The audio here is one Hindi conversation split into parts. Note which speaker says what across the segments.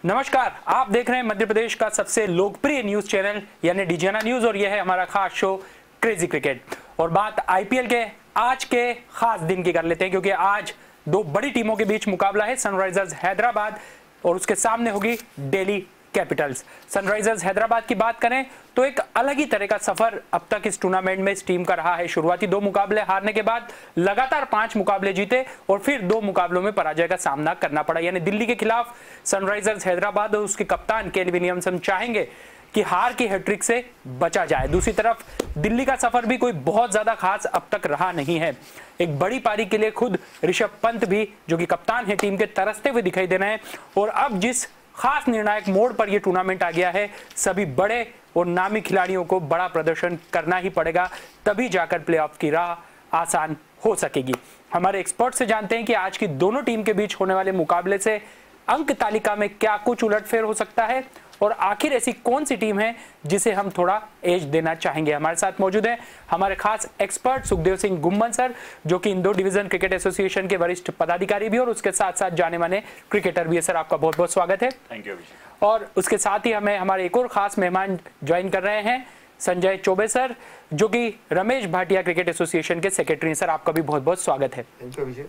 Speaker 1: नमस्कार, आप देख रहे हैं मध्य प्रदेश का सबसे लोकप्रिय न्यूज चैनल यानी डीजीएनआर न्यूज और यह है हमारा खास शो क्रेजी क्रिकेट। और बात आईपीएल के आज के खास दिन की कर लेते हैं, क्योंकि आज दो बड़ी टीमों के बीच मुकाबला है। सनराइजर्स हैदराबाद और उसके सामने होगी दिल्ली कैपिटल्स। सनराइजर्स हैदराबाद की बात करें तो एक अलग ही तरह का सफर अब तक इस टूर्नामेंट में इस टीम का रहा है। शुरुआती दो मुकाबले हारने के बाद लगातार 5 मुकाबले जीते और फिर 2 मुकाबलों में पराजय का सामना करना पड़ा। यानी दिल्ली के खिलाफ सनराइजर्स हैदराबाद और उसके कप्तान केन विलियमसन चाहेंगे कि हार की हैट्रिक से बचा जाए। दूसरी तरफ दिल्ली का सफर भी कोई बहुत ज्यादा खास अब तक रहा नहीं है। एक बड़ी पारी के लिए खुद ऋषभ पंत भी, जो कि कप्तान है टीम के, तरसते हुए दिखाई दे रहे हैं। और अब जिस खास निर्णायक मोड़ पर यह टूर्नामेंट आ गया है, सभी बड़े और नामी खिलाड़ियों को बड़ा प्रदर्शन करना ही पड़ेगा, तभी जाकर प्लेऑफ की राह आसान हो सकेगी। हमारे एक्सपर्ट से जानते हैं कि आज की दोनों टीम के बीच होने वाले मुकाबले से अंक तालिका में क्या कुछ उलटफेर हो सकता है और आखिर ऐसी कौन सी टीम है जिसे हम थोड़ा एज देना चाहेंगे। हमारे साथ मौजूद हैं हमारे खास एक्सपर्ट सुखदेव सिंह गुम्मन सर, जो कि इंदौर डिवीजन क्रिकेट एसोसिएशन के वरिष्ठ पदाधिकारी भी और उसके साथ साथ जाने माने क्रिकेटर भी है। सर, आपका बहुत बहुत स्वागत है।
Speaker 2: Thank you.
Speaker 1: और उसके साथ ही हमें हमारे एक और खास मेहमान ज्वाइन कर रहे हैं, संजय चौबे सर, जो कि रमेश भाटिया क्रिकेट एसोसिएशन के सेक्रेटरी हैं। सर, आपका भी बहुत बहुत स्वागत है।
Speaker 3: Thank you.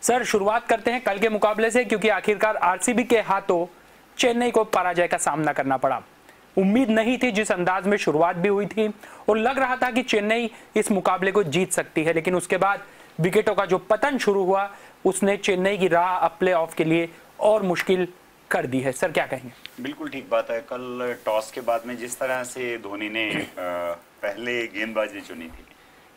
Speaker 1: सर, शुरुआत करते हैं कल के मुकाबले से, क्योंकि आखिरकार आरसीबी के हाथों चेन्नई को पराजय का सामना करना पड़ा। उम्मीद नहीं थी जिस अंदाज में शुरुआत भी हुई थी और लग रहा था कि चेन्नई इस मुकाबले को जीत सकती है, लेकिन उसके बाद विकेटों का जो पतन शुरू हुआ उसने चेन्नई की राह अब प्ले ऑफ के लिए और मुश्किल कर दी है। सर, क्या कहेंगे?
Speaker 2: बिल्कुल ठीक बात है। कल टॉस के बाद में जिस तरह से धोनी ने पहले गेंदबाजी चुनी थी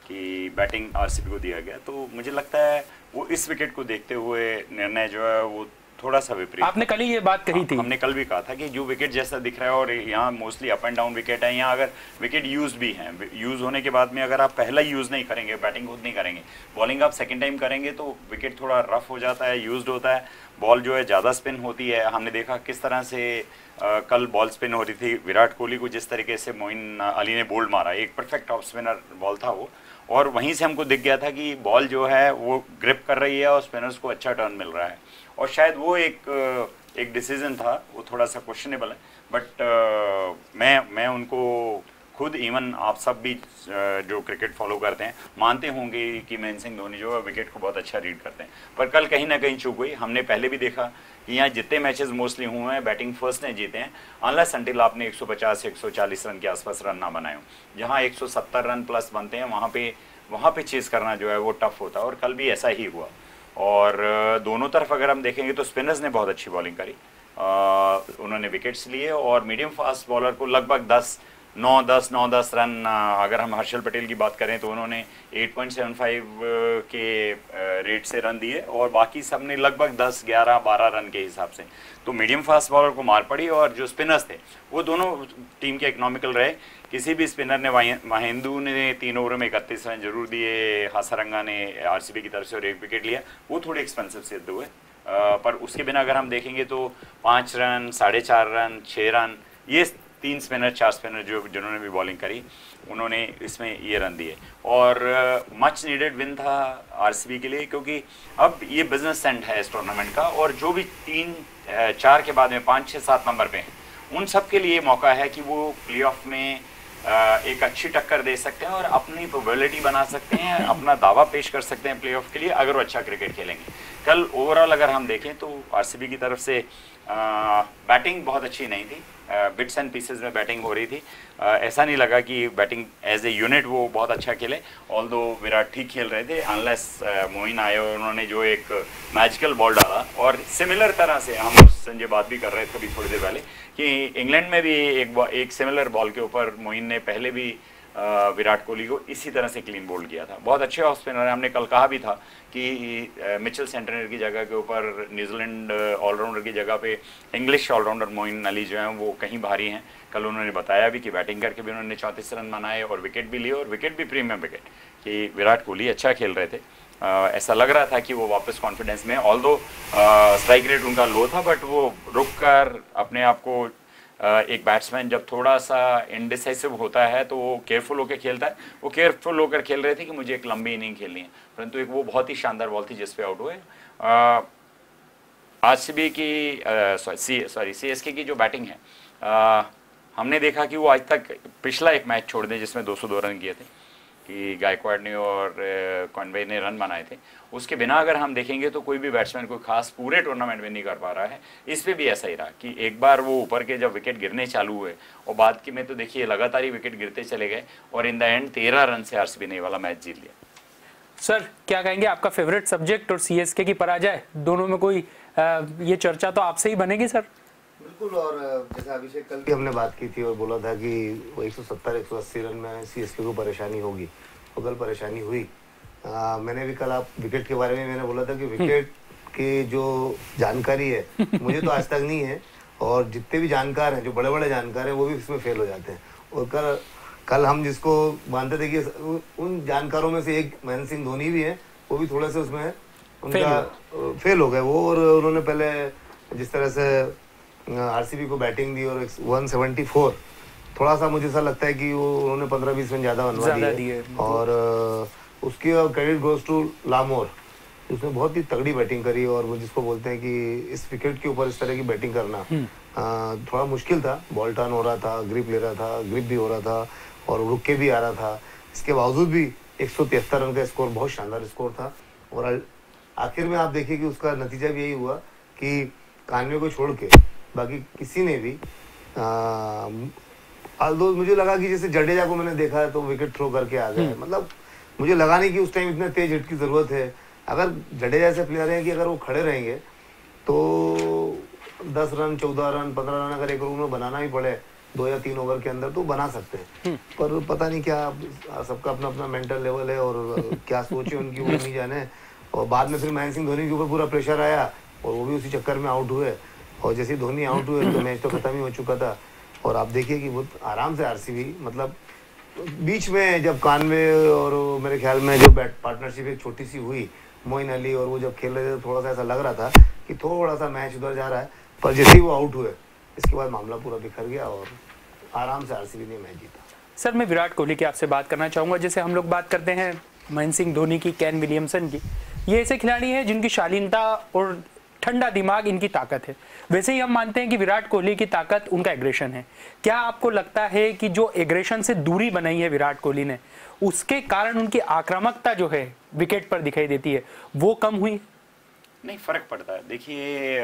Speaker 2: कि बैटिंग आरसीबी को दिया गया, तो मुझे लगता है वो इस विकेट को देखते हुए निर्णय जो है वो थोड़ा सा विपरीत।
Speaker 1: आपने कल ही ये बात कही थी।
Speaker 2: हमने कल भी कहा था कि जो विकेट जैसा दिख रहा है और यहाँ mostly up and down wicket है, यहाँ अगर विकेट यूज भी हैं, यूज होने के बाद में अगर आप पहला यूज नहीं करेंगे, बैटिंग खुद नहीं करेंगे, बॉलिंग आप सेकंड टाइम करेंगे, तो विकेट थोड़ा रफ हो जाता है, यूज्ड होता है, बॉल जो है ज़्यादा स्पिन होती है। हमने देखा किस तरह से कल बॉल स्पिन हो रही थी। विराट कोहली को जिस तरीके से मोइन अली ने बोल्ड मारा, एक परफेक्ट ऑफ स्पिनर बॉल था वो, और वहीं से हमको दिख गया था कि बॉल जो है वो ग्रिप कर रही है और स्पिनर्स को अच्छा टर्न मिल रहा है। और शायद वो एक डिसीजन था, वो थोड़ा सा क्वेश्चनेबल है, बट मैं उनको खुद, इवन आप सब भी जो क्रिकेट फॉलो करते हैं, मानते होंगे कि महेंद्र सिंह धोनी जो है विकेट को बहुत अच्छा रीड करते हैं। पर कल कहीं ना कहीं चूक हुई। हमने पहले भी देखा कि यहाँ जितने मैचेस मोस्टली हुए हैं बैटिंग फर्स्ट ने जीते हैं, अनलेस अनटिल आपने 150-140 रन के आसपास रन ना बनाए हो। जहाँ 170 रन प्लस बनते हैं वहाँ पे चेस करना जो है वो टफ होता है, और कल भी ऐसा ही हुआ। और दोनों तरफ अगर हम देखेंगे तो स्पिनर्स ने बहुत अच्छी बॉलिंग करी, उन्होंने विकेट्स लिए, और मीडियम फास्ट बॉलर को लगभग 9-10 रन, अगर हम हर्षल पटेल की बात करें तो उन्होंने 8.75 के रेट से रन दिए, और बाकी सब ने लगभग 10, 11, 12 रन के हिसाब से। तो मीडियम फास्ट बॉलर को मार पड़ी, और जो स्पिनर्स थे वो दोनों टीम के इकोनॉमिकल रहे। किसी भी स्पिनर ने, महेंदू ने 3 ओवर में 31 रन जरूर दिए, हासारंगा ने आरसीबी की तरफ से और 1 विकेट लिया, वो थोड़े एक्सपेंसिव सिद्ध हुए। पर उसके बिना अगर हम देखेंगे तो 5 रन, 4.5 रन, 6 रन, ये 3 स्पिनर 4 स्पिनर जिन्होंने भी बॉलिंग करी, उन्होंने इसमें ये रन दिए। और मच नीडेड विन था आरसीबी के लिए, क्योंकि अब ये बिजनेस सेंट है इस टूर्नामेंट का, और जो भी 3-4 के बाद में 5, 6, 7 नंबर पे हैं, उन सब के लिए मौका है कि वो प्लेऑफ में एक अच्छी टक्कर दे सकते हैं और अपनी प्रोबेबिलिटी बना सकते हैं, अपना दावा पेश कर सकते हैं प्लेऑफ के लिए, अगर वो अच्छा क्रिकेट खेलेंगे। कल ओवरऑल अगर हम देखें तो आरसीबी की तरफ से बैटिंग बहुत अच्छी नहीं थी, बिट्स एंड पीसेस में बैटिंग हो रही थी। ऐसा नहीं लगा कि बैटिंग एज ए यूनिट वो बहुत अच्छा खेले, ऑल्दो विराट ठीक खेल रहे थे, अनलेस मोइन आए और उन्होंने जो एक मैजिकल बॉल डाला। और सिमिलर तरह से हम संजय बात भी कर रहे थे अभी थोड़ी देर पहले कि इंग्लैंड में भी एक सिमिलर बॉल के ऊपर मोइन ने पहले भी विराट कोहली को इसी तरह से क्लीन बोल्ड किया था। बहुत अच्छे ऑफ स्पिनर है। हमने कल कहा भी था कि मिचेल सेंटनर की जगह के ऊपर, न्यूजीलैंड ऑलराउंडर की जगह पे इंग्लिश ऑलराउंडर मोइन अली जो हैं वो कहीं भारी हैं। कल उन्होंने बताया भी कि बैटिंग करके भी उन्होंने 34 रन बनाए और विकेट भी लिए, और विकेट भी प्रीमियम विकेट, कि विराट कोहली अच्छा खेल रहे थे। ऐसा लग रहा था कि वो वापस कॉन्फिडेंस में, ऑल्दो स्ट्राइक रेट उनका लो था, बट वो रुक कर अपने आप को, एक बैट्समैन जब थोड़ा सा इनडिसाइसिव होता है तो वो केयरफुल होकर खेलता है, वो केयरफुल होकर खेल रहे थे कि मुझे एक लंबी इनिंग खेलनी है, परंतु एक वो बहुत ही शानदार बॉल थी जिस पे आउट हुए। आरसीबी की सीएसके की जो बैटिंग है, हमने देखा कि वो आज तक पिछला एक मैच छोड़ दें जिसमें 202 रन किए थे, कि गायकवाड़ ने और कॉनवे ने रन बनाए थे, उसके बिना अगर हम देखेंगे तो कोई भी बैट्समैन कोई खास पूरे टूर्नामेंट में नहीं कर पा रहा है। इस पे भी ऐसा ही रहा कि एक बार वो ऊपर के जब विकेट गिरने चालू हुए और बाद के में तो देखिए लगातार ही विकेट गिरते चले गए और इन द एंड 13 रन से आरसीबी ने वाला मैच जीत लिया।
Speaker 1: सर क्या कहेंगे, आपका फेवरेट सब्जेक्ट और सीएसके की पराजय, दोनों में कोई ये चर्चा तो आपसे ही बनेगी सर?
Speaker 3: बिल्कुल। और जैसे अभिषेक कल की हमने बात की थी और बोला था कि वो 170-180 रन में सीएसके को परेशानी होगी, और कल परेशानी हुई। मैंने भी कल आप विकेट के बारे में मैंने बोला था कि विकेट की जो जानकारी है मुझे तो आज तक नहीं है, और जितने भी जानकार हैं, जो बड़े बड़े जानकार हैं, वो भी इसमें फेल हो जाते हैं। और कल हम जिसको मानते थे कि उन जानकारों में से एक महेंद्र सिंह धोनी भी है, वो भी थोड़ा सा उसमें उनका फेल हो गए वो। और उन्होंने पहले जिस तरह से आरसीबी को बैटिंग दी और 174, थोड़ा सा मुझे ऐसा लगता है कि वो उन्होंने 15-20 रन ज़्यादा बनवा दिए। और उसकी क्रेडिट गोज टू लामोर, उसने बहुत ही तगड़ी बैटिंग करी। और वो जिसको बोलते हैं कि इस विकेट के ऊपर इस तरह की बैटिंग करना थोड़ा मुश्किल था। बॉल टर्न हो रहा था, ग्रिप ले रहा था, ग्रिप भी हो रहा था और रुक के भी आ रहा था। इसके बावजूद भी 173 रन का स्कोर बहुत शानदार स्कोर था। और आखिर में आप देखिए कि उसका नतीजा भी यही हुआ कि कानवे को छोड़ के बाकी किसी ने भी मुझे लगा कि जैसे जडेजा को मैंने देखा है तो विकेट थ्रो करके आ गए। मतलब मुझे लगा नहीं कि उस टाइम इतना तेज हिट की जरूरत है। अगर जडेजा ऐसे प्लेयर हैं कि अगर वो खड़े रहेंगे तो 10 रन, 14 रन, 15 रन अगर एक ओवर में बनाना ही पड़े 2 या 3 ओवर के अंदर तो बना सकते हैं। पर पता नहीं क्या, सबका अपना अपना मेंटल लेवल है और क्या सोच है उनकी, वो नहीं जाने। और बाद में फिर महेंद्र सिंह धोनी के ऊपर पूरा प्रेशर आया और वो भी उसी चक्कर में आउट हुए। और जैसे धोनी आउट हुए तो मैच तो खत्म ही हो चुका था। और आप देखिए कि बहुत आराम से आरसीबी, मतलब बीच में जब कानवे और मेरे ख्याल में जो पार्टनरशिप एक छोटी सी हुई मोइन अली और वो जब खेल रहे थे, थोड़ा सा ऐसा लग रहा था कि थोड़ा सा मैच उधर जा रहा है। पर जैसे ही वो आउट हुए इसके बाद मामला पूरा बिखर गया और आराम से आरसीबी ने मैच जीता।
Speaker 1: सर मैं विराट कोहली की आपसे बात करना चाहूँगा। जैसे हम लोग बात करते हैं महेंद्र सिंह धोनी की, केन विलियमसन की, ये ऐसे खिलाड़ी हैं जिनकी शालीनता और ठंडा दिमाग इनकी ताकत है। वैसे ही हम मानते हैं कि विराट कोहली की ताकत उनका एग्रेशन है। क्या आपको लगता है कि जो एग्रेशन से दूरी बनाई है विराट कोहली ने, उसके कारण उनकी आक्रामकता जो है विकेट पर दिखाई देती है, वो कम हुई?
Speaker 2: नहीं, फर्क पड़ता है। देखिए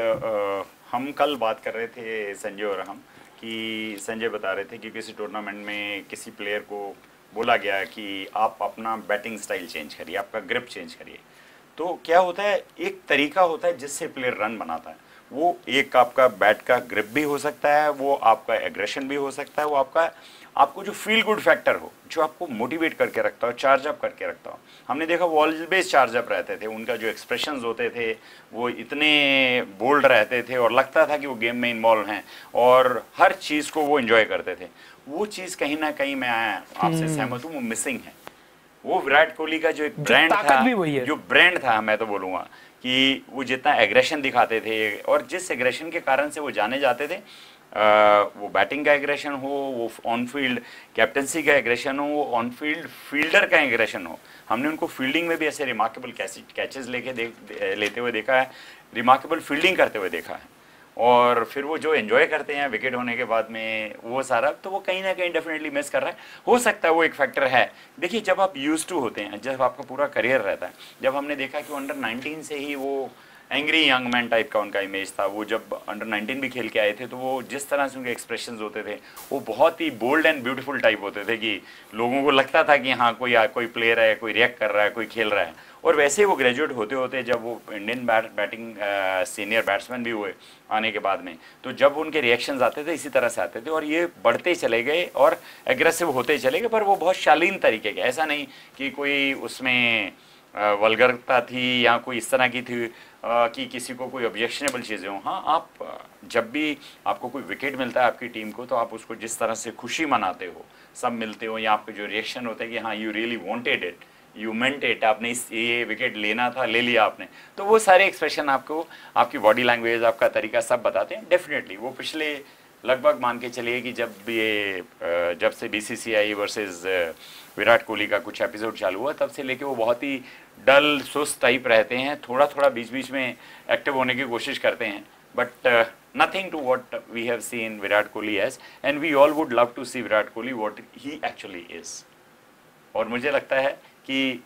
Speaker 2: हम कल बात कर रहे थे संजय और हम, कि संजय बता रहे थे कि किसी टूर्नामेंट में किसी प्लेयर को बोला गया कि आप अपना बैटिंग स्टाइल चेंज करिए, आपका ग्रिप चेंज करिए। तो क्या होता है, एक तरीका होता है जिससे प्लेयर रन बनाता है। वो एक आपका बैट का ग्रिप भी हो सकता है, वो आपका एग्रेशन भी हो सकता है, वो आपको जो फील गुड फैक्टर हो, जो आपको मोटिवेट करके रखता हो, चार्ज अप करके रखता हो। हमने देखा वो ऑलवेज चार्ज अप रहते थे, उनका जो एक्सप्रेशंस होते थे वो इतने बोल्ड रहते थे और लगता था कि वो गेम में इन्वॉल्व हैं और हर चीज़ को वो एंजॉय करते थे। वो चीज़ कहीं ना कहीं मैं आपसे सहमत हूँ, वो मिसिंग है। वो विराट कोहली का जो एक ब्रांड था, जो ब्रांड था, मैं तो बोलूँगा कि वो जितना एग्रेशन दिखाते थे और जिस एग्रेशन के कारण से वो जाने जाते थे, वो बैटिंग का एग्रेशन हो, वो ऑन फील्ड कैप्टनसी का एग्रेशन हो, वो ऑन फील्ड फील्डर का एग्रेशन हो। हमने उनको फील्डिंग में भी ऐसे रिमार्केबल कैचेस लेते हुए देखा है, रिमार्केबल फील्डिंग करते हुए देखा है। और फिर वो जो एंजॉय करते हैं विकेट होने के बाद में, वो सारा तो वो कहीं ना कहीं डेफिनेटली मिस कर रहा है। हो सकता है वो एक फैक्टर है। देखिए जब आप यूज्ड टू होते हैं, जब आपका पूरा करियर रहता है, जब हमने देखा कि अंडर 19 से ही वो एंग्री यंग मैन टाइप का उनका इमेज था। वो जब अंडर 19 भी खेल के आए थे तो वो जिस तरह से उनके एक्सप्रेशंस होते थे वो बहुत ही बोल्ड एंड ब्यूटीफुल टाइप होते थे कि लोगों को लगता था कि हाँ कोई प्लेयर है, कोई रिएक्ट कर रहा है, कोई खेल रहा है। और वैसे ही वो ग्रेजुएट होते होते जब वो इंडियन बैटिंग सीनियर बैट्समैन भी हुए आने के बाद में, तो जब उनके रिएक्शंस आते थे इसी तरह से आते थे और ये बढ़ते चले गए और एग्रेसिव होते चले गए। पर वो बहुत शालीन तरीके के, ऐसा नहीं कि कोई उसमें वल्गरता थी या कोई इस तरह की थी कि किसी को कोई ऑब्जेक्शनेबल चीज़ें हों। हाँ, आप जब भी आपको कोई विकेट मिलता है आपकी टीम को, तो आप उसको जिस तरह से खुशी मनाते हो, सब मिलते हो, या आपके जो रिएक्शन होते हैं कि हाँ you really wanted it, you meant it, आपने ये विकेट लेना था, ले लिया आपने, तो वो सारे एक्सप्रेशन आपको आपकी बॉडी लैंग्वेज, आपका तरीका सब बताते हैं। डेफिनेटली वो पिछले लगभग मान के चलिए कि जब से बीसीसीआई वर्सेस विराट कोहली का कुछ एपिसोड चालू हुआ तब से लेके वो बहुत ही डल सुस्त टाइप रहते हैं, थोड़ा थोड़ा बीच बीच में एक्टिव होने की कोशिश करते हैं, but nothing to what we have seen Virat Kohli as, and we all would love to see Virat Kohli what he actually is. और मुझे लगता है कि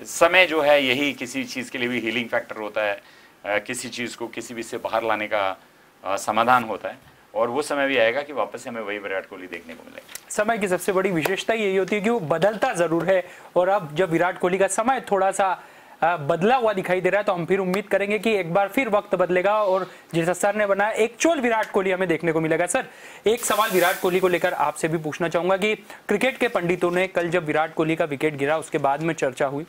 Speaker 2: समय जो है यही किसी चीज़ के लिए भी हीलिंग फैक्टर होता है, किसी चीज़ को किसी भी से बाहर लाने का समाधान होता है, और वो समय भी आएगा कि वापस हमें वही विराट कोहली देखने को मिलेगा।
Speaker 1: समय की सबसे बड़ी विशेषता यही होती है कि वो बदलता जरूर है, और अब जब विराट कोहली का समय थोड़ा सा बदला हुआ दिखाई दे रहा है तो हम फिर उम्मीद करेंगे कि एक बार फिर वक्त बदलेगा और जैसा सर ने बनाया एक्चुअल विराट कोहली हमें देखने को मिलेगा। सर, एक सवाल विराट कोहली को लेकर आपसे भी पूछना चाहूंगा कि क्रिकेट के पंडितों ने कल जब विराट कोहली का विकेट गिरा उसके बाद में चर्चा हुई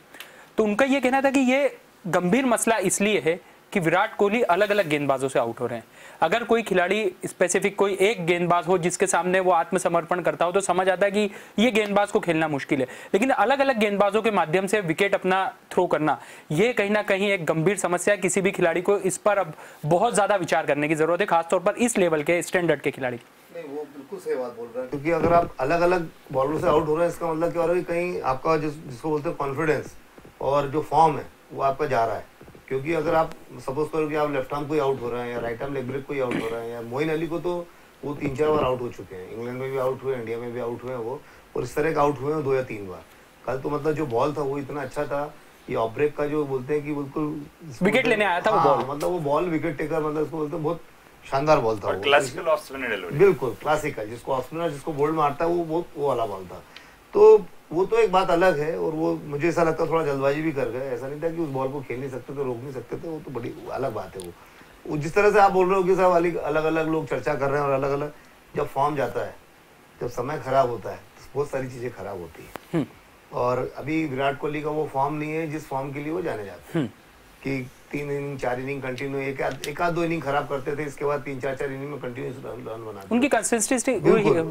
Speaker 1: तो उनका यह कहना था कि ये गंभीर मसला इसलिए है कि विराट कोहली अलग अलग गेंदबाजों से आउट हो रहे हैं। अगर कोई खिलाड़ी स्पेसिफिक कोई एक गेंदबाज हो जिसके सामने वो आत्मसमर्पण करता हो तो समझ आता है कि ये गेंदबाज को खेलना मुश्किल है, लेकिन अलग अलग गेंदबाजों के माध्यम से विकेट अपना थ्रो करना ये कहीं ना कहीं एक गंभीर समस्या है। किसी भी खिलाड़ी को इस पर अब बहुत ज्यादा विचार करने की जरूरत है, खासतौर पर इस लेवल के स्टैंडर्ड के खिलाड़ी।
Speaker 3: नहीं, वो बिल्कुल सही बात बोल रहा है, क्योंकि अगर आप अलग अलग बॉलर से आउट हो रहे हैं इसका मतलब क्या हो रहा है कि कहीं आपका जिसको बोलते हैं कॉन्फिडेंस और जो फॉर्म है वो आपका जा रहा है। क्योंकि अगर आप सपोज करो कि आप लेफ्ट आर्म कोई आउट हो रहा है या राइट आर्म लेग ब्रेक कोई आउट हो रहा है, या मोइन अली को तो वो 3-4 बार आउट हो चुके हैं, इंग्लैंड में भी आउट हुए, इंडिया में भी आउट हुए वो, और इस तरह के आउट हुए हैं 2 या 3 बार। कल तो मतलब जो बॉल था वो इतना अच्छा था, ये ऑफ ब्रेक का जो बोलते हैं कि बिल्कुल
Speaker 1: विकेट लेने आया था वो बॉल,
Speaker 3: मतलब वो बॉल विकेट टेकर, मतलब उसको बोलते हैं बहुत शानदार बॉल था,
Speaker 2: क्लासिकल ऑफ स्पिनर डिलीवरी,
Speaker 3: बिल्कुल क्लासिकल, जिसको ऑफ स्पिनर जिसको बोल्ड मारता है वो वाला बॉल था। तो वो तो एक बात अलग है, और वो मुझे ऐसा लगता है थोड़ा जल्दबाजी भी कर गए, ऐसा नहीं था कि उस बॉल को खेल नहीं सकते थे, रोक नहीं सकते थे, वो तो बड़ी अलग बात है। वो जिस तरह से आप बोल रहे हो कि सब अलग अलग लोग चर्चा कर रहे हैं और अलग अलग, जब फॉर्म जाता है, जब समय खराब होता है तो बहुत सारी चीजें खराब होती है। और अभी विराट कोहली का वो फॉर्म नहीं है जिस फॉर्म के लिए वो जाने जाते हैं कि 3 इनिंग 4 इनिंग कंटिन्यू, एक आध 2 इनिंग खराब करते थे, इसके बाद 3-4 इनिंग में कंटिन्यूस रन बनाते, उनकी
Speaker 1: कंसिस्टेंसी।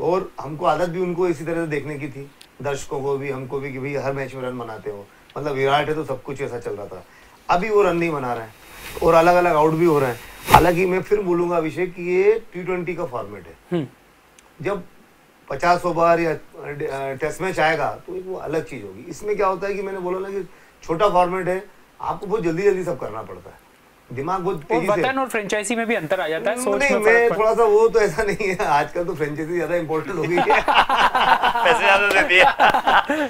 Speaker 3: और हमको आदत भी उनको इसी तरह से देखने की थी, दर्शकों को भी हमको भी, कि भाई हर मैच में रन बनाते हो, मतलब विराट है तो सब कुछ ऐसा चल रहा था। अभी वो रन नहीं बना रहे हैं और अलग अलग आउट भी हो रहे हैं। हालांकि मैं फिर बोलूंगा अभिषेक कि ये T20 का फॉर्मेट है, जब 50 ओवर या टेस्ट मैच आएगा तो वो अलग चीज होगी। इसमें क्या होता है कि मैंने बोला ना कि छोटा फॉर्मेट है, आपको बहुत जल्दी जल्दी सब करना पड़ता है, दिमाग बहुत तेजी से,
Speaker 1: वतन और फ्रेंचाइजी में भी अंतर आ जाता है सोच
Speaker 3: नहीं,
Speaker 1: में
Speaker 3: मैं थोड़ा सा वो तो ऐसा नहीं है, आजकल तो फ्रेंचाइजी ज्यादा इंपॉर्टेंट हो गई है
Speaker 2: पैसे ज्यादा देती है,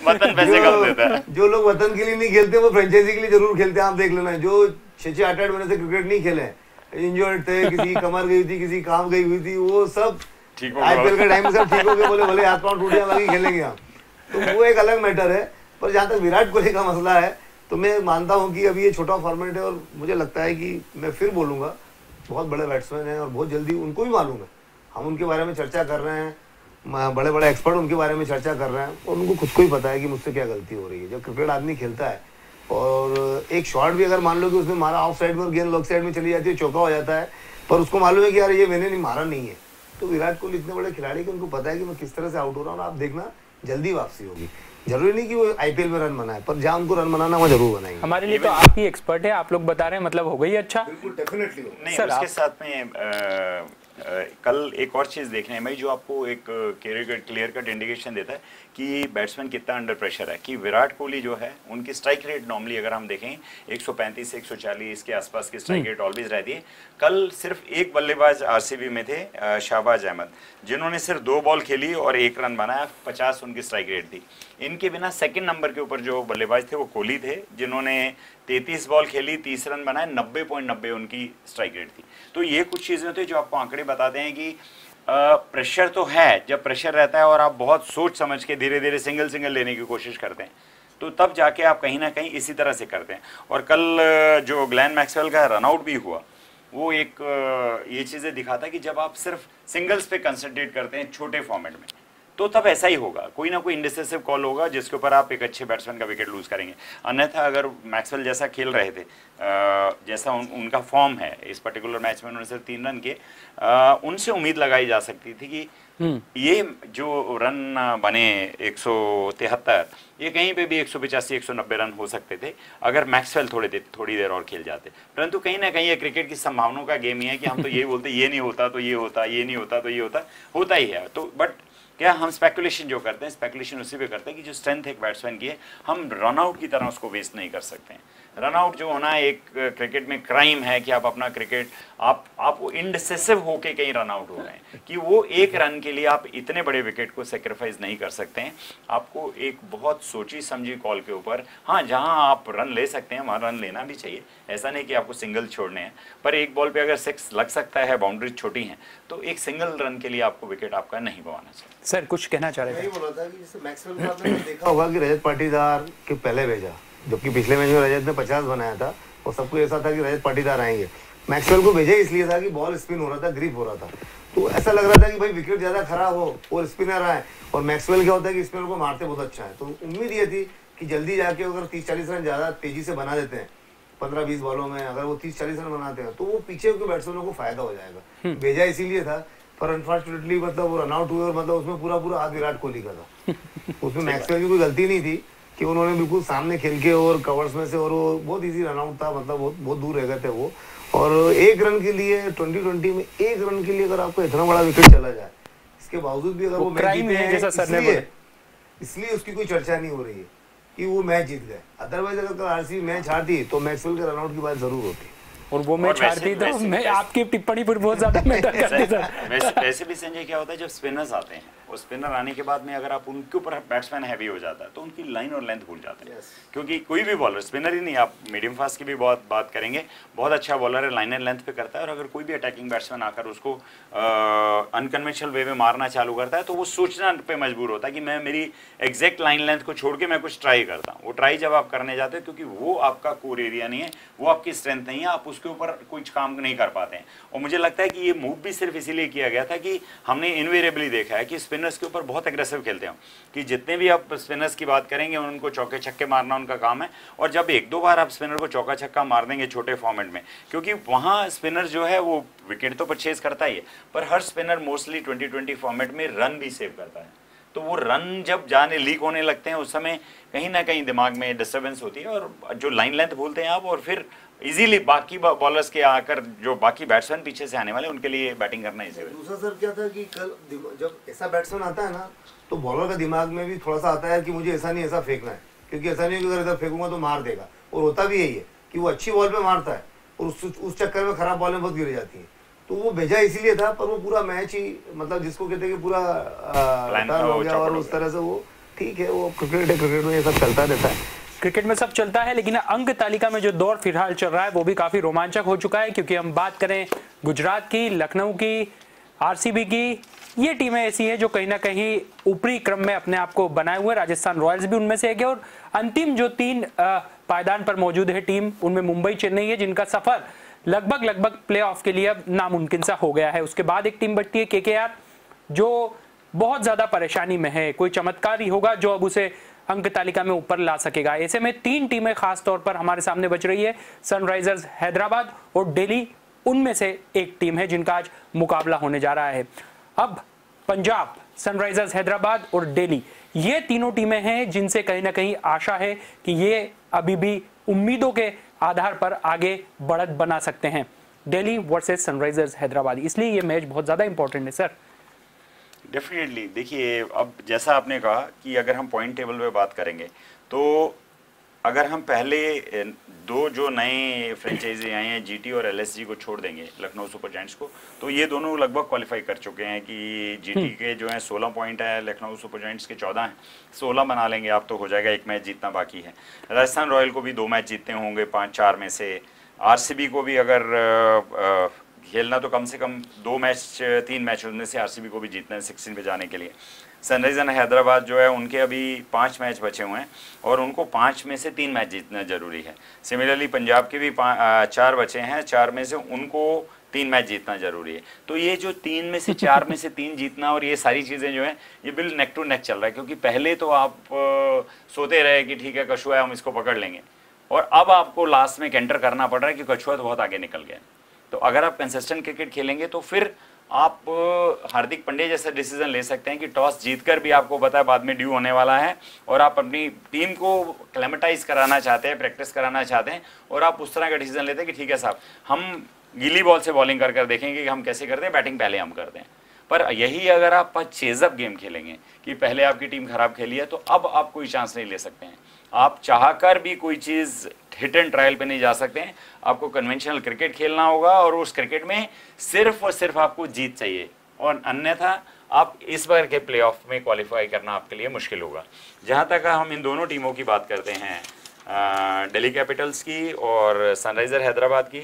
Speaker 2: वतन पैसे कम देता है।
Speaker 3: जो लोग वतन के लिए नहीं खेलते वो फ्रेंचाइजी के लिए जरूर खेलते हैं। आप देख लेना, जो 6-8 महीने से क्रिकेट नहीं खेले, इंजर्ड थे, किसी कमर गई थी, किसी काम गई हुई थी, वो सब IPL के टाइम में सब ठीक हो गए, बोले भले हाथ पांव टूट जाए बाकी खेलेंगे हम, तो वो एक अलग मैटर है। पर जहाँ तक विराट कोहली का मसला है तो मैं मानता हूँ कि अभी ये छोटा फॉर्मेट है, और मुझे लगता है कि मैं फिर बोलूँगा बहुत बड़े बैट्समैन हैं और बहुत जल्दी उनको भी मालूम है, हम उनके बारे में चर्चा कर रहे हैं, बड़े बड़े एक्सपर्ट उनके बारे में चर्चा कर रहे हैं, और उनको खुद को ही पता है कि मुझसे क्या गलती हो रही है। जब क्रिकेट आदमी खेलता है और एक शॉट भी अगर मान लो कि उसने मारा ऑफ साइड में और गेंद लॉक साइड में चली जाती है, चौका हो जाता है, पर उसको मालूम है कि यार ये मैंने नहीं मारा नहीं है, तो विराट कोहली इतने बड़े खिलाड़ी के उनको पता है कि मैं किस तरह से आउट हो रहा हूँ, आप देखना जल्दी वापसी होगी। जरूरी नहीं कि वो IPL में रन बनाए, पर जहाँ उनको रन बनाना वो जरूर बनाएंगे।
Speaker 1: हमारे लिए तो आप ही एक्सपर्ट है, आप लोग बता रहे हैं, मतलब हो गई अच्छा।
Speaker 3: बिल्कुल डेफिनेटली
Speaker 2: नहीं, उसके साथ में कल एक और चीज़ देखने में जो आपको एक क्लियर कट इंडिकेशन देता है कि बैट्समैन कितना अंडर प्रेशर है, कि विराट कोहली जो है उनकी स्ट्राइक रेट नॉर्मली अगर हम देखें 135 से 140 के आसपास की स्ट्राइक रेट ऑलवेज रहती है। कल सिर्फ एक बल्लेबाज RCB में थे, शाहबाज अहमद, जिन्होंने सिर्फ 2 बॉल खेली और 1 रन बनाया, 50 उनकी स्ट्राइक रेट थी। इनके बिना सेकंड नंबर के ऊपर जो बल्लेबाज थे वो कोहली थे, जिन्होंने 33 बॉल खेली, 30 रन बनाए, 90.90 उनकी स्ट्राइक रेट थी। तो ये कुछ चीज़ें होती है जो आपको आंकड़े बताते हैं कि प्रेशर तो है, जब प्रेशर रहता है और आप बहुत सोच समझ के धीरे धीरे सिंगल लेने की कोशिश करते हैं, तो तब जाके आप कहीं ना कहीं इसी तरह से करते हैं। और कल जो ग्लेन मैक्सवेल का रनआउट भी हुआ, वो एक ये चीज़ें दिखाता है कि जब आप सिर्फ सिंगल्स पे कंसंट्रेट करते हैं छोटे फॉर्मेट में, तो तब ऐसा ही होगा, कोई ना कोई इंडिसिसिव कॉल होगा जिसके ऊपर आप एक अच्छे बैट्समैन का विकेट लूज करेंगे। अन्यथा अगर मैक्सवेल जैसा खेल रहे थे, जैसा उनका फॉर्म है इस पर्टिकुलर मैच में, उन्होंने सिर्फ 3 रन किए, उनसे उम्मीद लगाई जा सकती थी कि ये जो रन बने 173, ये कहीं पे भी 185 190 रन हो सकते थे अगर मैक्सवेल थोड़ी देर और खेल जाते। परंतु कहीं ना कहीं ये क्रिकेट की संभावनाओं का गेम ही है कि हम तो ये बोलते ये नहीं होता तो ये होता, ये नहीं होता तो ये होता ही है। तो बट क्या हम स्पेकुलेशन जो करते हैं, स्पेकुलेशन उसी पे करते हैं कि जो स्ट्रेंथ एक बैट्समैन की है, हम रनआउट की तरह उसको वेस्ट नहीं कर सकते हैं। रनआउट जो होना एक क्रिकेट में क्राइम है कि आप अपना क्रिकेट आप वो इंडिसिसिव होके कहीं रनआउट हो रहे हैं, कि वो एक रन के लिए आप इतने बड़े विकेट को सेक्रीफाइस नहीं कर सकते हैं। आपको एक बहुत सोची समझी कॉल के ऊपर, हाँ जहां आप रन ले सकते हैं वहां रन लेना भी चाहिए। ऐसा नहीं कि आपको सिंगल छोड़ने हैं, पर एक बॉल पे अगर 6 लग सकता है, बाउंड्रीज छोटी हैं, तो एक सिंगल रन के लिए आपको विकेट आपका नहीं गंवाना चाहिए।
Speaker 1: सर कुछ कहना चाह रहे थे?
Speaker 3: बोला था कि जैसे मैक्सवेल को आपने देखा होगा कि रजत पाटीदार के पहले भेजा, जबकि पिछले मैच में रजत ने 50 बनाया था और सबको ऐसा था कि रजत पाटीदार आएंगे। मैक्सवेल को भेजा इसलिए था कि बॉल स्पिन हो रहा था, ग्रिप हो रहा था, तो ऐसा लग रहा था कि भाई विकेट ज्यादा खराब हो और स्पिनर आए, और मैक्सवेल क्या होता है कि स्पिनर को मारते बहुत अच्छा है, तो उम्मीद ये थी कि जल्दी जाके अगर 30-40 रन ज्यादा तेजी से बना देते हैं 15-20 बॉलों में, अगर वो 30-40 रन बनाते हैं तो वो पीछे के बैट्समैनों को फायदा हो जाएगा। भेजा इसीलिए था, पर अनफॉर्चुनेटली मतलब वो रनआउट हुए और मतलब उसमें पूरा हाथ विराट कोहली का था। उसमें मैक्सवेल की कोई गलती नहीं थी कि उन्होंने बिल्कुल सामने खेल के और कवर्स में से, और वो बहुत इजी रनआउट था, मतलब बहुत दूर रह गए थे वो। और एक रन के लिए 2020 में एक रन के लिए अगर आपको इतना बड़ा विकेट चला जाए, इसके बावजूद भी अगर वो मैच जीते हैं, इसलिए उसकी कोई चर्चा नहीं हो रही है कि वो मैच जीत गए। अदरवाइज अगर आरसीबी मैच हारती तो मैक्सवेल के रनआउट की बात जरूर होती,
Speaker 1: और वो मैच हारती तो मैं आपकी टिप्पणी पर बहुत ज्यादा मैटर करती सर।
Speaker 2: वैसे भी संजय क्या होता है, जब स्पिनर्स आते हैं और स्पिनर आने के बाद में अगर आप उनके ऊपर बैट्समैन हैवी हो जाता है तो उनकी लाइन और लेंथ भूल जाते हैं। क्योंकि कोई भी बॉलर, स्पिनर ही नहीं, आप मीडियम फास्ट की भी बहुत बात करेंगे, बहुत अच्छा बॉलर है, लाइन एंड लेंथ पे करता है, और अगर कोई भी अटैकिंग बैट्समैन आकर उसको अनकन्वेंशनल वे में मारना चालू करता है तो वो सोचना पे मजबूर होता है कि मैं मेरी एग्जैक्ट लाइन लेंथ को छोड़ के मैं कुछ ट्राई करता हूँ। वो ट्राई जब आप करने जाते हैं, क्योंकि वो आपका कोर एरिया नहीं है, वो आपकी स्ट्रेंथ नहीं है, आप उसके ऊपर कुछ काम नहीं कर पाते हैं। और मुझे लगता है कि ये मूव भी सिर्फ इसीलिए किया गया था कि हमने इनवेरिएबली देखा है कि स्पिनर्स के ऊपर बहुत एग्रेसिव खेलते हैं, कि जितने भी आप स्पिनर्स की बात करेंगे उनको चौके छक्के मारना उनका काम है। और जब 1-2 बार आप स्पिनर को चौका छक्का मार देंगे छोटे फॉर्मेट में, क्योंकि वहाँ स्पिनर जो है वो विकेट तो परचेज करता ही है, पर हर स्पिनर मोस्टली 2020 फॉर्मेट में रन भी सेव करता है। तो वो रन जब जाने लीक होने लगते हैं उस समय कहीं ना कहीं दिमाग में डिस्टर्बेंस होती है, और जो लाइन लेंथ भूलते हैं आप, और फिर इजीली बाकी बॉलर्स के आकर जो बाकी बैट्समैन पीछे से आने वाले उनके लिए बैटिंग करना इजी है।
Speaker 3: दूसरा सर क्या था कि कल जब ऐसा बैट्समैन आता है ना, तो बॉलर का दिमाग में भी थोड़ा सा आता है कि मुझे ऐसा नहीं ऐसा फेंकना है, क्योंकि ऐसा नहीं कि अगर ऐसा फेंकूंगा तो मार देगा, और होता भी यही है कि वो अच्छी बॉल पे मारता है और उस चक्कर में खराब बॉलें बहुत गिर जाती है। तो वो भेजा इसीलिए था, पर वो पूरा मैच ही मतलब जिसको कहते हैं कि पूरा हो गया, और उस तरह से वो ठीक है, वो क्रिकेट में ये सब चलता रहता है,
Speaker 1: क्रिकेट में सब चलता है। लेकिन अंक तालिका में जो दौर फिलहाल चल रहा है वो भी काफी रोमांचक हो चुका है, क्योंकि हम बात करें गुजरात की, लखनऊ की, आरसीबी की, ये टीमें ऐसी हैं जो कहीं ना कहीं ऊपरी क्रम में अपने आप को बनाए हुए, राजस्थान रॉयल्स भी उनमें से एक है, और अंतिम जो 3 पायदान पर मौजूद है टीम, उनमें मुंबई, चेन्नई है, जिनका सफर लगभग प्लेऑफ के लिए अब नामुमकिन सा हो गया है। उसके बाद एक टीम बढ़ती है केकेआर, जो बहुत ज्यादा परेशानी में है, कोई चमत्कार ही होगा जो अब उसे अंक तालिका में ऊपर ला सकेगा। ऐसे में 3 टीमें खास तौर पर हमारे सामने बच रही है, सनराइजर्स हैदराबाद और दिल्ली, उनमें से एक टीम है जिनका आज मुकाबला होने जा रहा है। अब पंजाब, सनराइजर्स हैदराबाद और दिल्ली, ये तीनों टीमें हैं जिनसे कहीं ना कहीं आशा है कि ये अभी भी उम्मीदों के आधार पर आगे बढ़त बना सकते हैं। दिल्ली वर्सेस सनराइजर्स हैदराबाद, इसलिए ये मैच बहुत ज्यादा इंपॉर्टेंट है सर।
Speaker 2: डेफिनेटली, देखिए अब जैसा आपने कहा कि अगर हम पॉइंट टेबल पे बात करेंगे तो अगर हम पहले 2 जो नए फ्रेंचाइजी आए हैं, जीटी और एलएसजी को छोड़ देंगे, लखनऊ सुपर जायंट्स को, तो ये दोनों लगभग क्वालिफाई कर चुके हैं कि जीटी के जो है 16 पॉइंट है, लखनऊ सुपर जायंट्स के 14 हैं, 16 बना लेंगे आप तो हो जाएगा, 1 मैच जीतना बाकी है। राजस्थान रॉयल को भी 2 मैच जीतने होंगे 5-4 में से। आरसीबी को भी अगर खेलना तो कम से कम 2 मैच 3 मैच उनमें से आरसीबी को भी जीतना है 16 पे जाने के लिए। सनराइजर्स हैदराबाद जो है उनके अभी 5 मैच बचे हुए हैं और उनको 5 में से 3 मैच जीतना जरूरी है। सिमिलरली पंजाब के भी 4 बचे हैं, 4 में से उनको 3 मैच जीतना जरूरी है। तो ये जो 3 में से 4 में से 3 जीतना और ये सारी चीजें जो है ये बिल्कुल नेक टू नेक चल रहा है, क्योंकि पहले तो आप सोते रहे कि ठीक है कछुआ है हम इसको पकड़ लेंगे, और अब आपको लास्ट में कैंटर करना पड़ रहा है कि कछुआ तो बहुत आगे निकल गया। तो अगर आप कंसिस्टेंट क्रिकेट खेलेंगे तो फिर आप हार्दिक पांड्या जैसा डिसीजन ले सकते हैं कि टॉस जीतकर भी आपको पता है बाद में ड्यू होने वाला है और आप अपनी टीम को क्लेमेटाइज कराना चाहते हैं, प्रैक्टिस कराना चाहते हैं, और आप उस तरह का डिसीजन लेते हैं कि ठीक है साहब हम गीली बॉल से बॉलिंग कर देखेंगे कि हम कैसे करते हैं, बैटिंग पहले हम करते हैं। पर यही अगर आप चेजअप गेम खेलेंगे कि पहले आपकी टीम खराब खेली है, तो अब आप कोई चांस नहीं ले सकते हैं। आप चाहकर भी कोई चीज़ हिट एंड ट्रायल पे नहीं जा सकते हैं। आपको कन्वेंशनल क्रिकेट खेलना होगा और उस क्रिकेट में सिर्फ और सिर्फ आपको जीत चाहिए, और अन्यथा आप इस बार के प्लेऑफ में क्वालिफाई करना आपके लिए मुश्किल होगा। जहां तक हम इन दोनों टीमों की बात करते हैं, दिल्ली कैपिटल्स की और सनराइजर हैदराबाद की,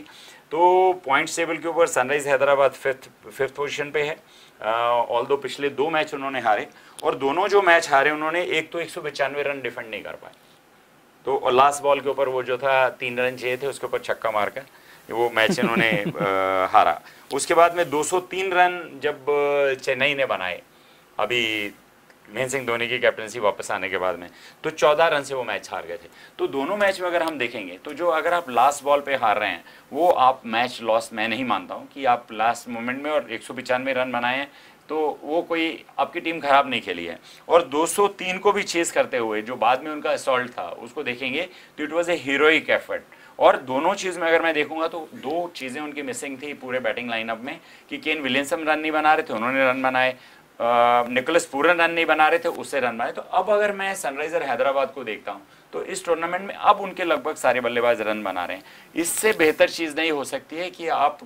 Speaker 2: तो पॉइंट्स टेबल के ऊपर सनराइज हैदराबाद फिफ्थ पोजीशन पे है। ऑल्दो पिछले 2 मैच उन्होंने हारे, और दोनों जो मैच हारे उन्होंने एक तो 195 रन डिफेंड नहीं कर पाए, तो लास्ट बॉल के ऊपर वो जो था 3 रन चाहिए थे उसके ऊपर छक्का मारकर वो मैच इन्होंने हारा। उसके बाद में 203 रन जब चेन्नई ने बनाए अभी महेंद्र सिंह धोनी की कैप्टनसी वापस आने के बाद में, तो 14 रन से वो मैच हार गए थे। तो दोनों मैच में अगर हम देखेंगे तो जो अगर आप लास्ट बॉल पे हार रहे हैं वो आप मैच लॉस मैं नहीं मानता हूँ कि आप लास्ट मोमेंट में और 195 रन बनाए हैं तो वो कोई आपकी टीम खराब नहीं खेली है। और 203 को भी चेस करते हुए जो बाद में उनका असॉल्ट था उसको देखेंगे तो it was a heroic effort. और दोनों चीज़ में अगर मैं देखूंगा तो 2 चीज़ें उनकी मिसिंग थी पूरे बैटिंग लाइनअप में कि केन विलियमसन रन नहीं बना रहे थे, उन्होंने रन बनाए, निकोलस पूरन रन नहीं बना रहे थे, उससे रन बनाए। तो अब अगर मैं सनराइजर हैदराबाद को देखता हूँ तो इस टूर्नामेंट में अब उनके लगभग सारे बल्लेबाज रन बना रहे हैं। इससे बेहतर चीज़ नहीं हो सकती है कि आप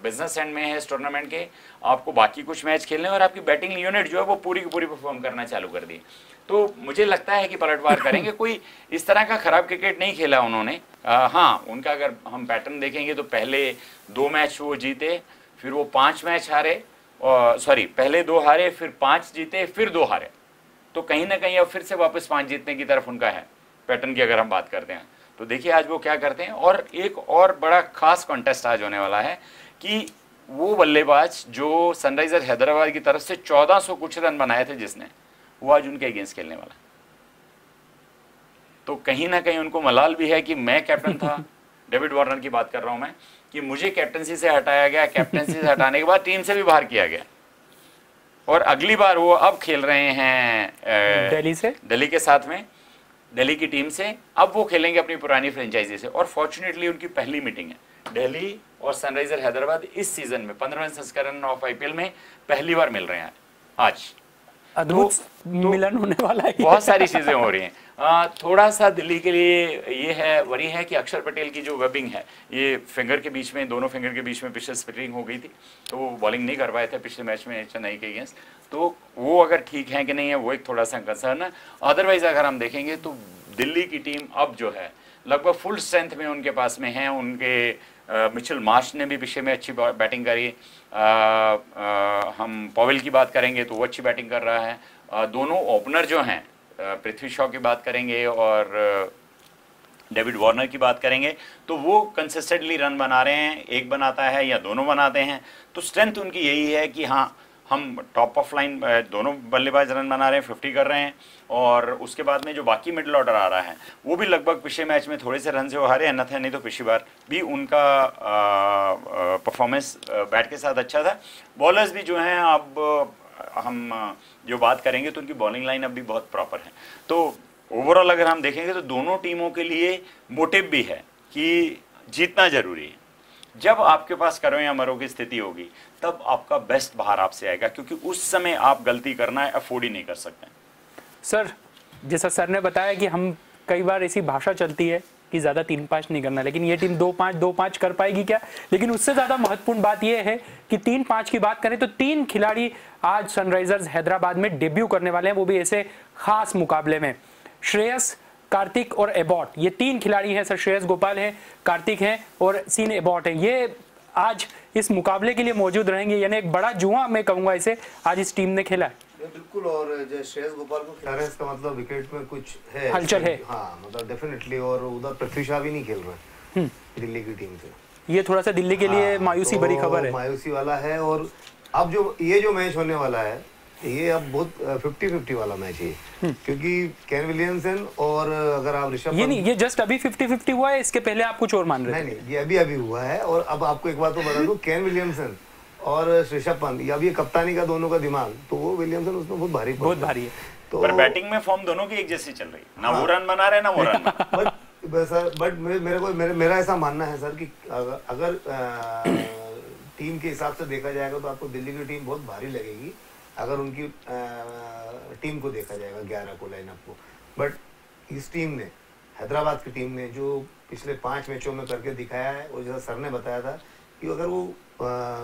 Speaker 2: बिजनेस एंड में है इस टूर्नामेंट के, आपको बाकी कुछ मैच खेलने और आपकी बैटिंग यूनिट जो है वो पूरी की पूरी परफॉर्म करना चालू कर दी। तो मुझे लगता है कि पलटवार करेंगे। कोई इस तरह का खराब क्रिकेट नहीं खेला उन्होंने। हाँ, उनका अगर हम पैटर्न देखेंगे तो पहले 2 मैच वो जीते, फिर वो 5 मैच हारे, सॉरी पहले 2 हारे, फिर 5 जीते, फिर 2 हारे। तो कहीं ना कहीं अब फिर से वापस 5 जीतने की तरफ उनका है पैटर्न की अगर हम बात करते हैं। तो देखिए आज वो क्या करते हैं। और एक और बड़ा खास कॉन्टेस्ट आज होने वाला है कि वो बल्लेबाज जो सनराइजर हैदराबाद की तरफ से 1400 कुछ रन बनाए थे जिसने, वो आज उनके अगेंस्ट खेलने वाला। तो कहीं ना कहीं उनको मलाल भी है कि मैं कैप्टन था, डेविड वार्नर की बात कर रहा हूं मैं, कि मुझे कैप्टनसी से हटाया गया, कैप्टनसी से हटाने के बाद टीम से भी बाहर किया गया, और अगली बार वो अब खेल रहे हैं दिल्ली के साथ में, दिल्ली की टीम से। अब वो खेलेंगे अपनी पुरानी फ्रेंचाइजी से। और फॉर्चुनेटली उनकी पहली मीटिंग है दिल्ली और सनराइजर हैदराबाद इस सीजन में 15वें संस्करण ऑफ आईपीएल में पहली बार मिल रहे हैं आज।
Speaker 1: अद्भुत मिलन होने वाला है।
Speaker 2: बहुत सारी चीजें हो रही हैं। थोड़ा सा दिल्ली के लिए ये है वरी है कि अक्षर पटेल की जो वेबिंग है, ये फिंगर के बीच में, दोनों फिंगर के बीच में पिछले स्प्लिटिंग हो गई थी, तो वो बॉलिंग नहीं कर पाए थे पिछले मैच में चेन्नई के अगेंस्ट। तो वो अगर ठीक है कि नहीं है वो एक थोड़ा सा कंसर्न है। अदरवाइज अगर हम देखेंगे तो दिल्ली की टीम अब जो है लगभग फुल स्ट्रेंथ में उनके पास में है। उनके मिचेल मार्श ने भी पिछले में अच्छी बैटिंग करी। हम पॉवेल की बात करेंगे तो वो अच्छी बैटिंग कर रहा है। दोनों ओपनर जो हैं, पृथ्वी शॉ की बात करेंगे और डेविड वार्नर की बात करेंगे, तो वो कंसिस्टेंटली रन बना रहे हैं, एक बनाता है या दोनों बनाते हैं। तो स्ट्रेंथ उनकी यही है कि हाँ हम टॉप ऑफ लाइन दोनों बल्लेबाज रन बना रहे हैं, 50 कर रहे हैं। और उसके बाद में जो बाकी मिडिल ऑर्डर आ रहा है वो भी लगभग पिछले मैच में थोड़े से रन से वो हारे, अन्यथा नहीं तो पिछली बार भी उनका परफॉर्मेंस बैट के साथ अच्छा था। बॉलर्स भी जो हैं अब हम जो बात करेंगे तो उनकी बॉलिंग लाइन अब भी बहुत प्रॉपर है। तो ओवरऑल अगर हम देखेंगे तो दोनों टीमों के लिए मोटिव भी है कि जीतना जरूरी है। जब आपके पास करो या मरो की स्थिति होगी तब आपका बेस्ट बाहर आपसे आएगा, क्योंकि उस समय आप गलती करना है अफोर्ड ही नहीं कर सकते।
Speaker 1: सर, जैसा सर ने बताया कि हम कई बार ऐसी भाषा चलती है कि ज़्यादा 3-5 नहीं करना, लेकिन ये टीम 2-5 कर पाएगी क्या? लेकिन उससे ज़्यादा महत्वपूर्ण बात यह है कि 3-5 की बात करें तो 3 खिलाड़ी आज सनराइजर्स हैदराबाद में डेब्यू करने वाले हैं, वो भी ऐसे खास मुकाबले में। श्रेयस, कार्तिक और एबॉट, ये 3 खिलाड़ी हैं सर। श्रेयस गोपाल हैं, कार्तिक हैं और सीन एबॉट हैं। ये आज इस मुकाबले के लिए मौजूद रहेंगे, यानी एक बड़ा जुआ मैं कहूँगा इसे आज इस टीम ने खेला है।
Speaker 3: बिल्कुल। और जो श्रेयस गोपाल को खिला रहे हैं इसका मतलब विकेट में कुछ है,
Speaker 1: हलचल है।
Speaker 3: हाँ मतलब डेफिनेटली। और उधर पृथ्वी शॉ भी नहीं खेल रहे हैं दिल्ली की टीम से।
Speaker 1: ये थोड़ा सा दिल्ली के लिए मायूसी भरी खबर है।
Speaker 3: मायूसी वाला है। और अब जो ये जो मैच होने वाला है ये अब बहुत 50-50 वाला मैच है, क्योंकि केन विलियमसन और अगर आप ऋषभ
Speaker 1: ये नहीं, ये जस्ट अभी 50-50 हुआ है, इसके पहले आप कुछ और मान रहे थे?
Speaker 3: नहीं, ये अभी हुआ है। और अब आपको एक बात तो बता दूं, केन विलियमसन और ऋषभ पंत, अब ये कप्तानी का दोनों का दिमाग, तो वो विलियमसन उसमें बहुत भारी है। तो
Speaker 2: पर बैटिंग में फॉर्म दोनों की एक जैसी चल रही है, ना वो रन बना रहे ना वो रन
Speaker 3: बट मेरा ऐसा मानना है सर कि अगर टीम के हिसाब से देखा जाएगा तो आपको दिल्ली की टीम बहुत भारी लगेगी अगर उनकी टीम को देखा जाएगा 11 को लाइनअप को। बट इस टीम ने, हैदराबाद की टीम ने जो पिछले 5 मैचों में करके दिखाया है, और जैसा सर ने बताया था कि अगर वो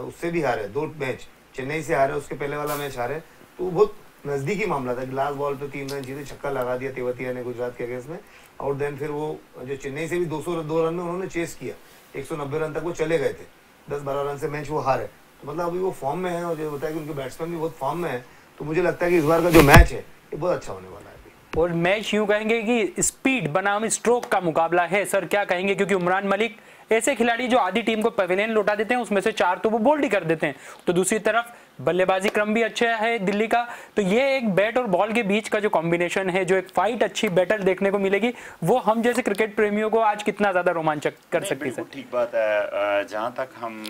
Speaker 3: उससे भी हारे 2 मैच, चेन्नई से हारे, उसके पहले वाला मैच हारे, तो वो बहुत नजदीकी मामला था। लास्ट बॉल पे 3 रन जीते, छक्का लगा दिया तेवतिया ने गुजरात के अगेंस्ट में। और देन फिर वो जो चेन्नई से भी 202 रन में उन्होंने चेस किया, 190 रन तक वो चले गए थे, 10-12 रन से मैच वो हारे। तो मतलब अभी वो फॉर्म में है, और जो बताया कि उनके बैट्समैन भी बहुत फॉर्म में है, तो मुझे लगता है कि इस बार का जो मैच है ये बहुत अच्छा होने वाला है।
Speaker 1: और मैच यूं कहेंगे कि स्पीड बनाम स्ट्रोक का मुकाबला है। सर क्या कहेंगे, क्योंकि उमरान मलिक ऐसे खिलाड़ी जो आधी टीम को पवेलियन लौटा देते हैं, उसमें से 4 तो वो बोल्ड ही कर देते हैं, तो दूसरी तरफ बल्लेबाजी क्रम भी अच्छा है दिल्ली का। तो ये एक बैट और बॉल के बीच का जो कॉम्बिनेशन है, जो एक फाइट अच्छी बेटर देखने को मिलेगी, वो हम जैसे क्रिकेट प्रेमियों को आज कितना ज्यादा रोमांचक कर सकती है।
Speaker 2: ठीक बात है। जहां तक हम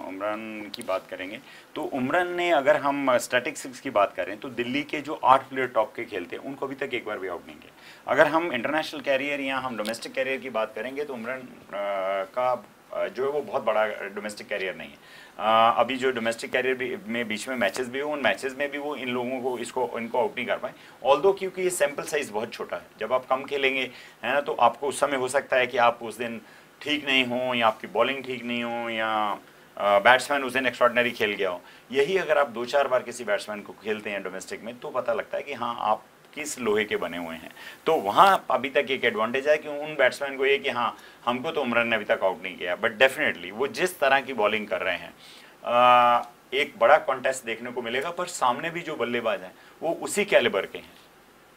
Speaker 2: उमरान की बात करेंगे तो उमरान ने, अगर हम स्टैटिस्टिक्स की बात करें तो दिल्ली के जो 8 प्लेयर टॉप के खेलते हैं उनको अभी तक एक बार भी आउट नहीं किया। अगर हम इंटरनेशनल कैरियर या हम डोमेस्टिक कैरियर की बात करेंगे तो उमरान का जो है वो बहुत बड़ा डोमेस्टिक कैरियर नहीं है। अभी जो डोमेस्टिक कैरियर में बीच में मैचेस भी हुए, उन मैचेस में भी वो इन लोगों को इनको आउट नहीं कर पाए। ऑल्दो क्योंकि ये सैंपल साइज बहुत छोटा है, जब आप कम खेलेंगे है ना, तो आपको उस समय हो सकता है कि आप उस दिन ठीक नहीं हो, या आपकी बॉलिंग ठीक नहीं हो, या बैट्समैन उस दिन एक्स्ट्राऑर्डिनरी खेल गया हो। यही अगर आप 2-4 बार किसी बैट्समैन को खेलते हैं डोमेस्टिक में, तो पता लगता है कि हाँ आप किस लोहे के बने हुए हैं। तो वहाँ अभी तक एक एडवांटेज है कि उन बैट्समैन को ये कि हाँ हमको तो उमरान ने अभी तक आउट नहीं किया, बट डेफिनेटली वो जिस तरह की बॉलिंग कर रहे हैं, एक बड़ा कॉन्टेस्ट देखने को मिलेगा। पर सामने भी जो बल्लेबाज हैं वो उसी कैलिबर के हैं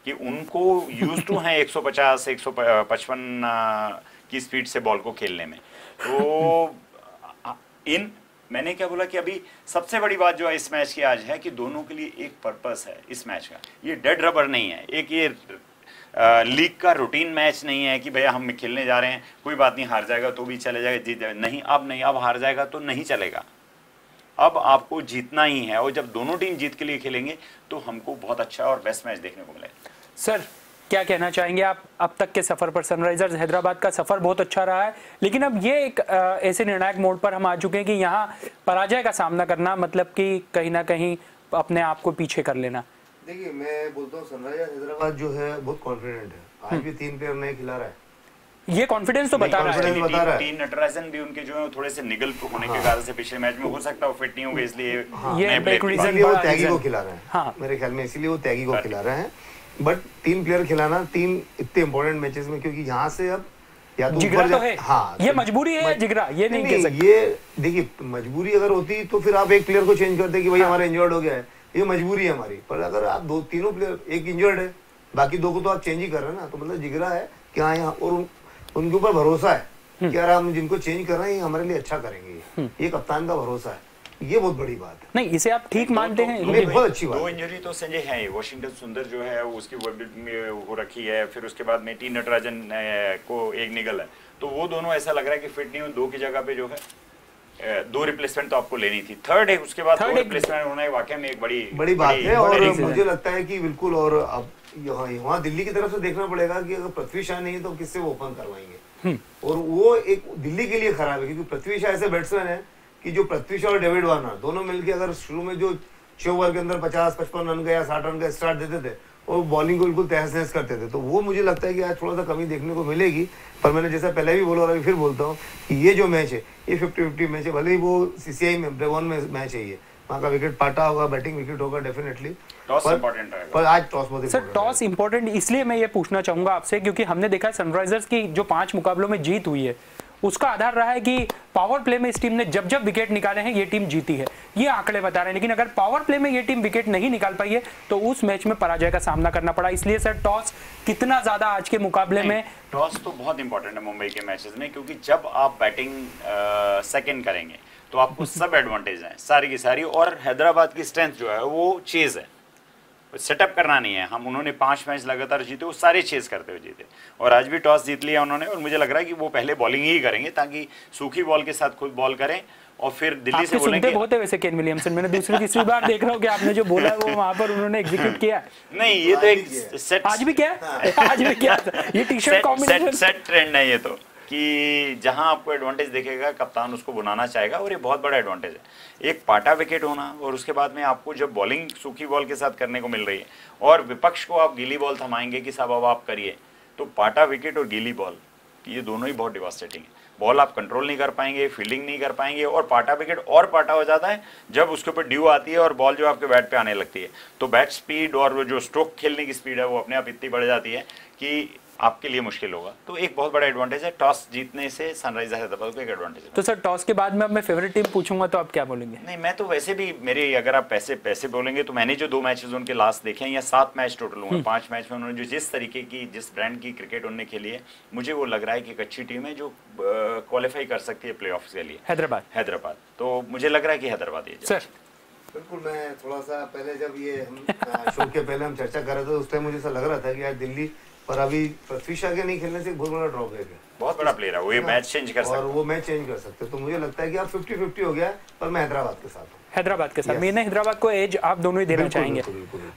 Speaker 2: कि उनको यूज टू हैं 150-155 की स्पीड से बॉल को खेलने में। तो मैंने क्या बोला कि अभी सबसे बड़ी बात जो है इस मैच की आज है कि दोनों के लिए एक पर्पस है इस मैच का। ये डेड रबर नहीं है, एक ये लीग का रूटीन मैच नहीं है कि भैया हम खेलने जा रहे हैं, कोई बात नहीं, हार जाएगा तो भी चले जाएगा, जीत जाएगा नहीं, अब हार जाएगा तो नहीं चलेगा, अब आपको जीतना ही है। और जब दोनों टीम जीत के लिए खेलेंगे तो हमको बहुत अच्छा और बेस्ट मैच देखने को मिलेगा।
Speaker 1: सर क्या कहना चाहेंगे आप अब तक के सफर पर? सनराइजर्स हैदराबाद का सफर बहुत अच्छा रहा है, लेकिन अब ये एक ऐसे निर्णायक मोड़ पर हम आ चुके हैं कि यहाँ पराजय का सामना करना मतलब कि कहीं ना कहीं अपने आप को पीछे कर लेना।
Speaker 3: देखिए मैं बोलता हूँ सनराइजर्स हैदराबाद जो है बहुत कॉन्फिडेंट है। आज भी 3 प्लेयर नए खिला रहा है,
Speaker 1: ये कॉन्फिडेंस तो बता रहा है।
Speaker 2: टीम नटराजन भी उनके जो है थोड़े से निगल होने के कारण से पिछले मैच में हो सकता है वो फिट नहीं होंगे, इसलिए
Speaker 3: ये वो त्यागी को खिला रहे हैं। मेरे ख्याल में इसीलिए वो त्यागी को खिला रहे हैं। बट 3 प्लेयर खिलाना 3 इतने इंपॉर्टेंट मैचेस में, क्योंकि यहाँ से अब या तो
Speaker 1: जिगरा तो है, हाँ ये मजबूरी है, जिगरा ये नहीं कह सकते।
Speaker 3: ये देखिए मजबूरी अगर होती तो फिर आप एक प्लेयर को चेंज करते कि भाई हमारा इंजर्ड हो गया है, ये मजबूरी है हमारी। पर अगर आप 2-3 प्लेयर, एक इंजर्ड है, बाकी 2 को तो आप चेंज ही कर रहे हैं ना, तो मतलब जिगरा है कि हाँ यहाँ, और उनके ऊपर भरोसा है कि यार हम जिनको चेंज कर रहे हैं हमारे लिए अच्छा करेंगे, ये कप्तान का भरोसा है, ये बहुत बड़ी बात है।
Speaker 1: नहीं इसे आप ठीक मानते हैं?
Speaker 3: बहुत अच्छी बात।
Speaker 2: 2 इंजरी तो संजय है, वॉशिंगटन सुंदर जो है उसकी हो रखी है, फिर उसके बाद में टी नटराजन को एक निगल है, तो वो दोनों ऐसा लग रहा है कि फिट नहीं हो। 2 की जगह पे जो है 2 रिप्लेसमेंट तो आपको लेनी थी, 3rd है, उसके बाद 2 रिप्लेसमेंट होना है, वाकई में एक बड़ी
Speaker 3: बात है। और मुझे लगता है कि बिल्कुल, और अब यहाँ दिल्ली की तरफ से देखना पड़ेगा कि अगर पृथ्वी शा नहीं है तो किससे वो ओपन करवाएंगे। और वो एक दिल्ली के लिए खराब है, क्योंकि पृथ्वी शा ऐसे बैट्समैन है कि जो पृथ्वी शा और डेविड वार्नर दोनों मिलकर अगर शुरू में जो 6 ओवर के अंदर 50-55 रन का या 60 रन का स्टार्ट देते थे और बॉलिंग को बिल्कुल तहस नहस करते थे, तो वो मुझे लगता है कि आज थोड़ा सा कमी देखने को मिलेगी। पर मैंने जैसा पहले भी बोला और अभी फिर बोलता हूँ कि ये जो मैच है ये 50-50 मैच है, भले ही वो CCI में ब्रेवॉन में मैच है, ये वहाँ का विकेट पाटा होगा, बैटिंग विकेट होगा डेफिनेटली, पर आज टॉस बहुत
Speaker 1: सर टॉस इंपॉर्टेंट इसलिए मैं ये पूछना चाहूंगा आपसे, क्योंकि हमने देखा सनराइजर्स की जो 5 मुकाबलों में जीत हुई है उसका आधार रहा है कि पावर प्ले में इस टीम ने जब जब विकेट निकाले हैं ये टीम जीती है, ये आंकड़े बता रहे हैं। लेकिन अगर पावर प्ले में ये टीम विकेट नहीं निकाल पाई है तो उस मैच में पराजय का सामना करना पड़ा। इसलिए सर टॉस कितना ज्यादा आज के मुकाबले में,
Speaker 2: टॉस तो बहुत इंपॉर्टेंट है मुंबई के मैचेस में, क्योंकि जब आप बैटिंग सेकंड करेंगे तो आपको सब एडवांटेज है सारी की सारी। और हैदराबाद की स्ट्रेंथ जो है वो चेज है, सेटअप करना नहीं है। हम उन्होंने 5 मैच लगातार जीते, वो सारे चेस करते हुए जीते, और आज भी टॉस जीत लिया उन्होंने। और मुझे लग रहा है कि वो पहले बॉलिंग ही करेंगे ताकि सूखी बॉल के साथ खुद बॉल करें और फिर दिल्ली से बोलेंगे।
Speaker 1: बहुत है वैसे केन विलियमसन, मैंने दूसरी तीसरी बार देख रहा हूँ कि आपने जो बोला है वो वहां पर उन्होंने एग्जीक्यूट किया।
Speaker 2: नहीं, ये तो एक सेट,
Speaker 1: आज भी क्या आज भी क्या ये T shirt combination
Speaker 2: set trend है ये तो, कि जहां आपको एडवांटेज दिखेगा कप्तान उसको बुलाना चाहेगा, और ये बहुत बड़ा एडवांटेज है। एक पाटा विकेट होना और उसके बाद में आपको जब बॉलिंग सूखी बॉल के साथ करने को मिल रही है और विपक्ष को आप गीली बॉल थमाएंगे कि साहब अब आप करिए, तो पाटा विकेट और गीली बॉल ये दोनों ही बहुत डिवास्टेटिंग है। बॉल आप कंट्रोल नहीं कर पाएंगे, फील्डिंग नहीं कर पाएंगे, और पाटा विकेट और पाटा हो जाता है जब उसके ऊपर ड्यू आती है और बॉल जो आपके बैट पे आने लगती है, तो बैट स्पीड और वो जो स्ट्रोक खेलने की स्पीड है वो अपने आप इतनी बढ़ जाती है कि आपके लिए मुश्किल होगा। तो एक बहुत बड़ा एडवांटेज है टॉस जीतने से सनराइजर हैदराबाद को, एक एडवांटेज है।
Speaker 1: तो सर टॉस के बाद में अब मैं फेवरेट टीम पूछूंगा तो आप क्या बोलेंगे?
Speaker 2: नहीं, मैं तो वैसे भी मेरे, अगर आप पैसे बोलेंगे तो मैंने जो 2 मैचेस उनके लास्ट देखे हैं, या 7 मैच टोटल हुए, 5 मैच में उन्होंने जो जिस तरीके की, जिस ब्रांड की क्रिकेट उन्होंने खेली है, मुझे वो लग रहा है कि एक अच्छी टीम है जो क्वालिफाई कर सकती है प्लेऑफ्स के लिए। हैदराबाद तो मुझे लग रहा है कि हैदराबाद ही।
Speaker 1: सर
Speaker 3: बिल्कुल, मैं थोड़ा सा पहले जब ये हम शो के पहले हम चर्चा कर रहे थे उस टाइम मुझे ऐसा लग रहा था कि यार दिल्ली पर अभी पृथ्वी शॉ के नहीं खेलने से बहुत बड़ा ड्रॉप है,
Speaker 2: बहुत बड़ा प्लेयर है वो, ये मैच चेंज कर सकता है,
Speaker 3: और वो मैच चेंज कर सकते हैं। तो मुझे लगता है कि आप 50-50 हो गया, पर मैं हैदराबाद के साथ हूँ।
Speaker 1: हैदराबाद के साथ मैंने हैदराबाद को एज आप दोनों ही देना चाहेंगे।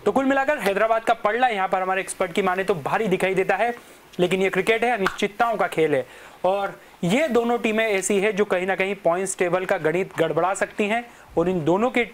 Speaker 1: तो कुल मिलाकर हैदराबाद का पलड़ा यहाँ पर हमारे एक्सपर्ट की माने तो भारी दिखाई देता है, लेकिन ये क्रिकेट है, अनिश्चितताओं का खेल है, और ये दोनों टीमें ऐसी है जो कहीं ना कहीं पॉइंट्स टेबल का गणित गड़बड़ा सकती हैं, और इन दोनों के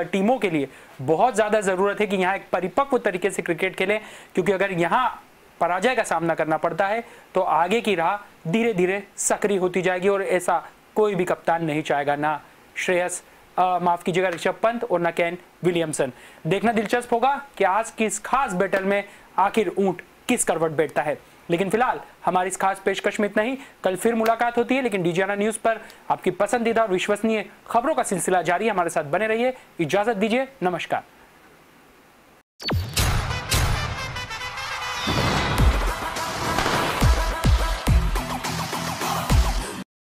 Speaker 1: टीमों के लिए बहुत ज़्यादा ज़रूरत है कि यहाँ एक परिपक्व तरीके से क्रिकेट खेलें, क्योंकि अगर यहाँ पराजय का सामना करना पड़ता है तो आगे की राह धीरे धीरे सक्रिय होती जाएगी, और ऐसा कोई भी कप्तान नहीं चाहेगा, ना श्रेयस माफ कीजिएगा ऋषभ पंत और ना केन विलियमसन। देखना दिलचस्प होगा कि आज की इस खास बैटल में आखिर ऊंट किस करवट बैठता है। लेकिन फिलहाल हमारी इस खास पेशकश में इतना ही, कल फिर मुलाकात होती है, लेकिन डीजीआना न्यूज पर आपकी पसंदीदा और विश्वसनीय खबरों का सिलसिला जारी है, हमारे साथ बने रहिए। इजाजत दीजिए, नमस्कार।